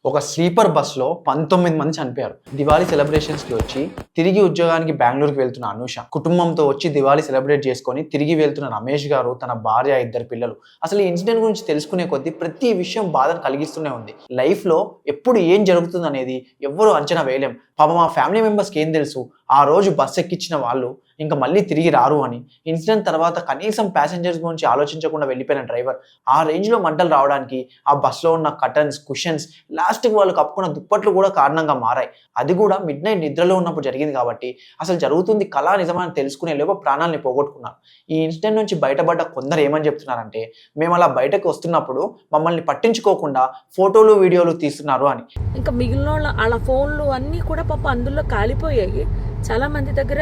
ఒక స్లీపర్ బస్లో 19 మంది చనిపోయారు. దివాళీ సెలబ్రేషన్స్కి వచ్చి తిరిగి ఉద్యోగానికి బెంగళూరుకి వెళ్తున్న అనూష, కుటుంబంతో వచ్చి దివాళీ సెలబ్రేట్ చేసుకొని తిరిగి వెళ్తున్న రమేష్ గారు, తన భార్య, 2 పిల్లలు. అసలు ఈ ఇన్సిడెంట్ గురించి తెలుసుకునే కొద్దీ ప్రతి విషయం బాధను కలిగిస్తూనే ఉంది. లైఫ్లో ఎప్పుడు ఏం జరుగుతుంది అనేది ఎవ్వరూ అంచనా వేయలేం. పాపం మా ఫ్యామిలీ మెంబర్స్కి ఏం తెలుసు, ఆ రోజు బస్సు ఎక్కించిన వాళ్ళు ఇంకా మళ్ళీ తిరిగి రారు అని. ఇన్సిడెంట్ తర్వాత కనీసం ప్యాసింజర్స్ గురించి ఆలోచించకుండా వెళ్ళిపోయిన డ్రైవర్ ఆ రేంజ్లో మంటలు రావడానికి ఆ బస్సులో ఉన్న కర్టన్స్, కుషన్స్, లాస్ట్కి వాళ్ళు కప్పుకున్న దుప్పట్లు కూడా కారణంగా మారాయి. అది కూడా మిడ్ నైట్ నిద్రలో ఉన్నప్పుడు జరిగింది కాబట్టి అసలు జరుగుతుంది కళా నిజమని తెలుసుకునే లోపు ప్రాణాలని పోగొట్టుకున్నారు. ఈ ఇన్సిడెంట్ నుంచి బయటపడ్డ కొందరు ఏమని చెప్తున్నారంటే, మేము అలా బయటకు వస్తున్నప్పుడు మమ్మల్ని పట్టించుకోకుండా ఫోటోలు, వీడియోలు తీస్తున్నారు అని. ఇంకా మిగిలిన వాళ్ళ ఫోన్లు అన్నీ కూడా పాప అందులో కాలిపోయాయి. చాలా మంది దగ్గర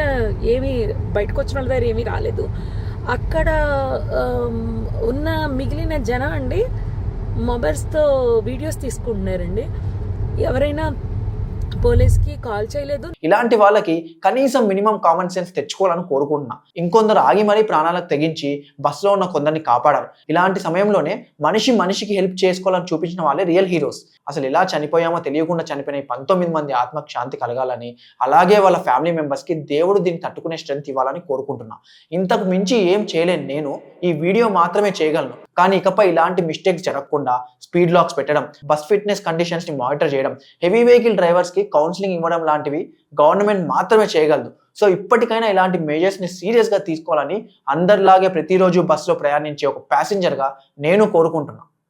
ఏమీ బయటకు వచ్చిన వాళ్ళ దగ్గర ఏమీ రాలేదు. అక్కడ ఉన్న మిగిలిన జనం అండి మొబైల్స్తో వీడియోస్ తీసుకుంటున్నారండి. ఎవరైనా పోలీస్కి కాల్ చేయలేదు. ఇలాంటి వాళ్ళకి కనీసం మినిమం కామన్ సెన్స్ తెచ్చుకోవాలని కోరుకుంటున్నా. ఇంకొందరు ఆగి మరీ ప్రాణాలకు తెగించి బస్సులో ఉన్న కొందరిని కాపాడారు. ఇలాంటి సమయంలోనే మనిషికి హెల్ప్ చేసుకోవాలని చూపించిన వాళ్ళే రియల్ హీరోస్. అసలు ఎలా చనిపోయామో తెలియకుండా చనిపోయిన 19 మంది ఆత్మకు శాంతి కలగాలని, అలాగే వాళ్ళ ఫ్యామిలీ మెంబర్స్కి దేవుడు దీన్ని తట్టుకునే స్ట్రెంత్ ఇవ్వాలని కోరుకుంటున్నా. ఇంతకు మించి ఏం చేయలేను నేను, ఈ వీడియో మాత్రమే చేయగలను. కానీ ఇకపై ఇలాంటి మిస్టేక్స్ జరగకుండా స్పీడ్ లాక్స్ పెట్టడం, బస్ ఫిట్నెస్ కండిషన్స్ని మానిటర్ చేయడం, హెవీ వెహికల్ డ్రైవర్స్కి కౌన్సిలింగ్ ఇవ్వడం లాంటివి గవర్నమెంట్ మాత్రమే చేయగలదు. సో ఇప్పటికైనా ఇలాంటి మేజర్స్ని సీరియస్గా తీసుకోవాలని అందరిలాగే ప్రతిరోజు బస్సులో ప్రయాణించే ఒక ప్యాసింజర్గా నేను కోరుకుంటున్నాను.